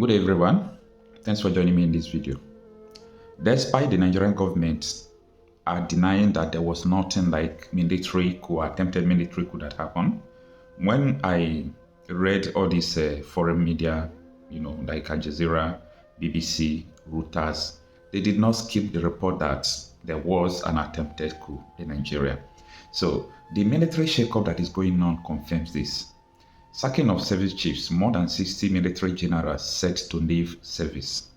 Good day everyone, thanks for joining me in this video. Despite the Nigerian government are denying that there was nothing like military coup, attempted military coup that happened, when I read all these foreign media, like Al Jazeera, BBC, Reuters, they did not skip the report that there was an attempted coup in Nigeria. So the military shakeup that is going on confirms this. Sacking of service chiefs, more than 60 military generals set to leave service.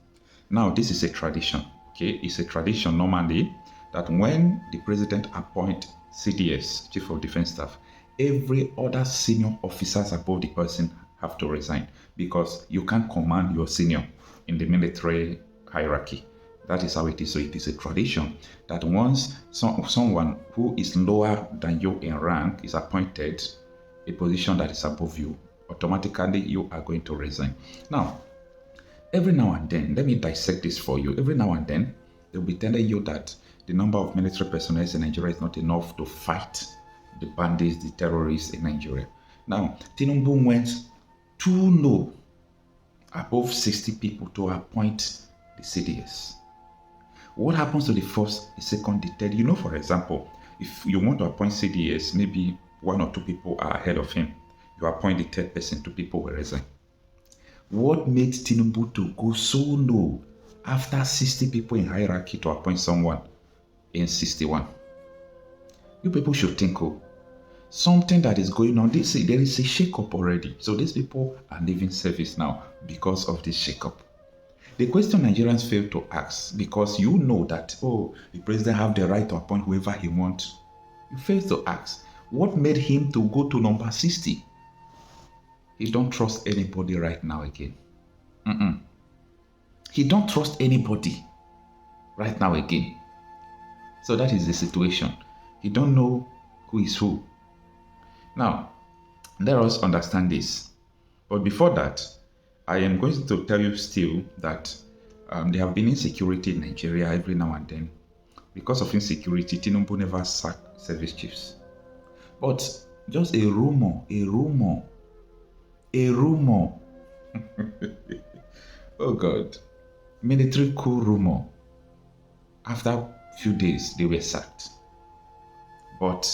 Now, this is a tradition, okay? It's a tradition normally that when the president appoints CDS, Chief of Defense Staff, every other senior officers above the person have to resign because you can't command your senior in the military hierarchy. That is how it is. So it is a tradition that once someone who is lower than you in rank is appointed a position that is above you, automatically you are going to resign. Now, every now and then, let me dissect this for you. Every now and then, they'll be telling you that the number of military personnel in Nigeria is not enough to fight the bandits, the terrorists in Nigeria. Now, Tinubu went too low, above 60 people to appoint the CDS. What happens to the first, the second, the third? For example, if you want to appoint CDS, maybe one or two people are ahead of him. You appoint the third person, two people will resign. What made Tinubu to go so low after 60 people in hierarchy to appoint someone in 61? You people should think, something that is going on. There is a shake-up already. So these people are leaving service now because of this shake-up. The question Nigerians fail to ask, because you know that, the president have the right to appoint whoever he wants. You fail to ask, what made him to go to number 60? He don't trust anybody right now again. He don't trust anybody right now again. So that is the situation. He don't know who is who. Now, let us understand this. But before that, I am going to tell you still that there have been insecurity in Nigeria every now and then. Because of insecurity, Tinubu never sacked service chiefs. But just a rumor. Oh God. Military coup rumor. After a few days, they were sacked. But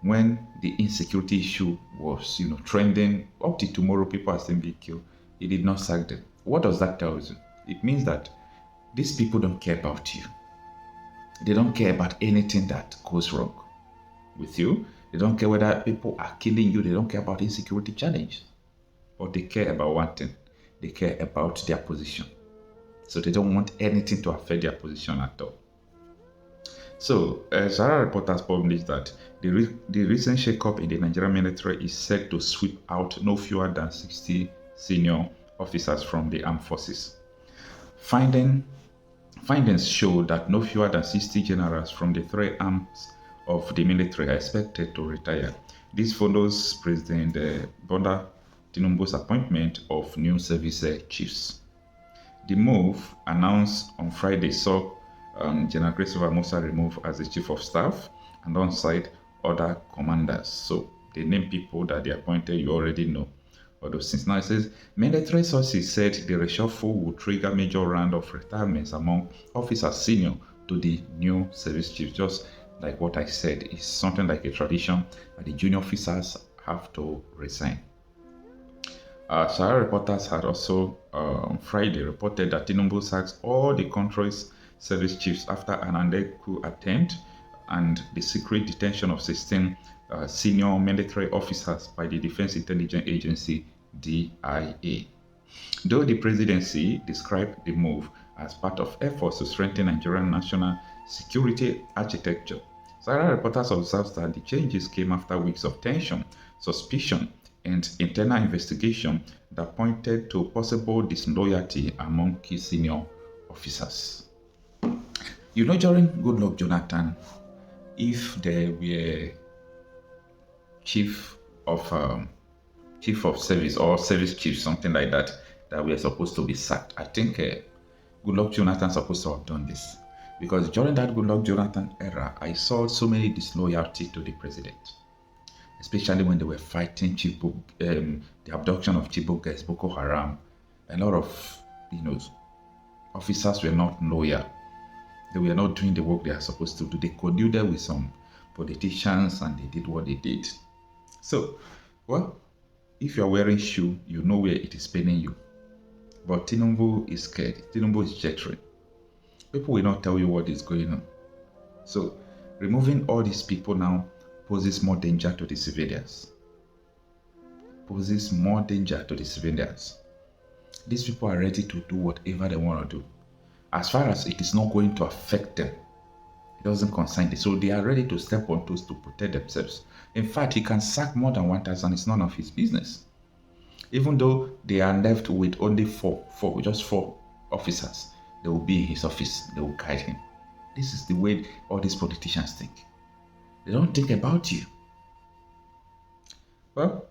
when the insecurity issue was, trending, up to tomorrow, people are still being killed, he did not sack them. What does that tell you? It means that these people don't care about you. They don't care about anything that goes wrong with you. They don't care whether people are killing you. They don't care about insecurity challenge. But they care about one thing. They care about their position. So they don't want anything to affect their position at all. So, Zara reporters published that the recent shake-up in the Nigerian military is set to sweep out no fewer than 60 senior officers from the armed forces. Findings show that no fewer than 60 generals from the three arms of the military are expected to retire. This follows President Bola Tinubu's appointment of new service chiefs. The move, announced on Friday, saw General Christopher Musa removed as the chief of staff and alongside other commanders. So they name people that they appointed, you already know. Although since now it says, military sources said the reshuffle will trigger major round of retirements among officers senior to the new service chiefs. Just like what I said, it's something like a tradition that the junior officers have to resign. Sahara reporters had also on Friday reported that Tinubu sacks all the country's service chiefs after an Nnamdi coup attempt and the secret detention of 16 senior military officers by the Defense Intelligence Agency, DIA. Though the presidency described the move as part of efforts to strengthen Nigerian national security architecture, Sahara reporters observed that the changes came after weeks of tension, suspicion, and internal investigation that pointed to possible disloyalty among key senior officers. During Goodluck Jonathan, if there were chief of service or service chief, something like that, that were supposed to be sacked, I think Goodluck Jonathan supposed to have done this. Because during that Goodluck Jonathan era, I saw so many disloyalty to the president, especially when they were fighting the abduction of Chibok guys, Boko Haram, a lot of, officers were not loyal. They were not doing the work they are supposed to do. They colluded with some politicians and they did what they did. So, well, if you're wearing shoe, you know where it is paining you. But Tinubu is scared. Tinubu is jittery. People will not tell you what is going on. So, removing all these people now poses more danger to the civilians. Poses more danger to the civilians. These people are ready to do whatever they want to do. As far as it is not going to affect them, it doesn't concern them. So they are ready to step on toes to protect themselves. In fact, he can sack more than 1,000. It's none of his business. Even though they are left with only just four officers, they will be in his office. They will guide him. This is the way all these politicians think. They don't think about you. Well,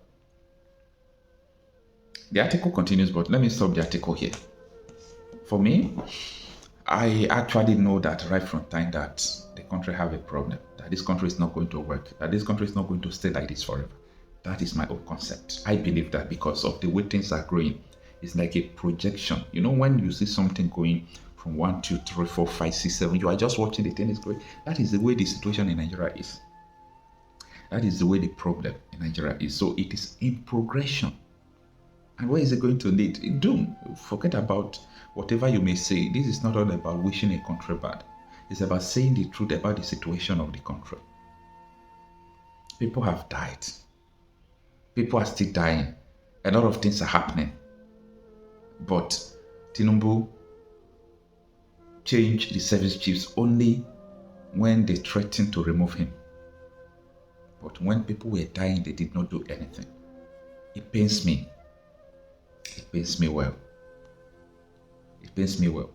the article continues, but let me stop the article here. For me, I actually know that right from time that the country have a problem, that this country is not going to work, that this country is not going to stay like this forever. That is my own concept. I believe that because of the way things are growing, it's like a projection. When you see something going from 1, 2, 3, 4, 5, 6, 7, you are just watching the thing is growing. That is the way the situation in Nigeria is. That is the way the problem in Nigeria is. So it is in progression. And where is it going to lead? In doom. Forget about whatever you may say. This is not all about wishing a country bad. It's about saying the truth about the situation of the country. People have died. People are still dying. A lot of things are happening. But Tinubu changed the service chiefs only when they threatened to remove him. But when people were dying, they did not do anything. It pains me. It pains me well. It pains me well.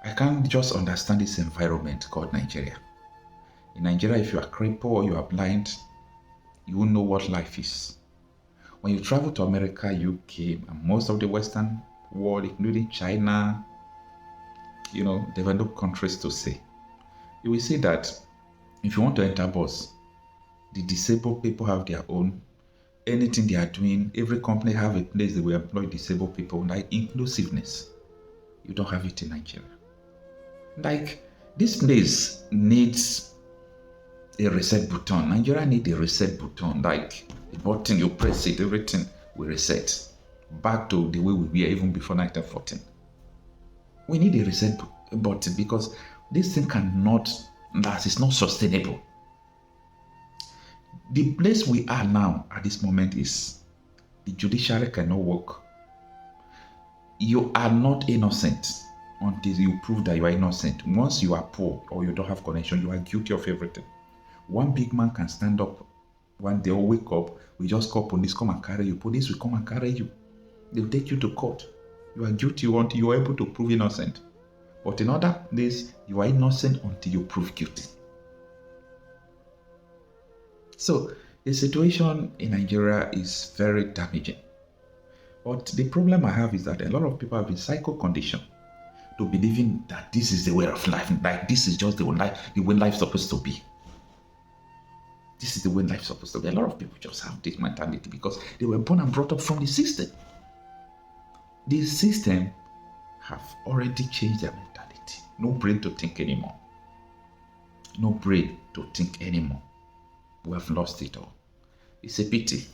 I can't just understand this environment called Nigeria. In Nigeria, if you are crippled or you are blind, you will know what life is. When you travel to America, UK, and most of the Western world, including China, developed countries to say, you will see that if you want to enter bus, the disabled people have their own. Anything they are doing, every company have a place they will employ disabled people, like inclusiveness. You don't have it in Nigeria. Like, this place needs a reset button. Nigeria needs a reset button. Like, the button, you press it, everything will reset. Back to the way we were even before 1914. We need a reset button because this thing cannot last. It's not sustainable. The place we are now at this moment is the judiciary cannot work. You are not innocent until you prove that you are innocent. Once you are poor or you don't have connection, you are guilty of everything. One big man can stand up one day or wake up, we just call police, come and carry you. Police will come and carry you. They'll take you to court. You are guilty until you are able to prove innocent. But in other place, you are innocent until you prove guilty. So the situation in Nigeria is very damaging. But the problem I have is that a lot of people have been psycho-conditioned to believing that this is the way of life. Like, this is just the way life is supposed to be. This is the way life is supposed to be. A lot of people just have this mentality because they were born and brought up from the system. The system have already changed their mentality. No brain to think anymore. No brain to think anymore. We have lost it all. It's a pity.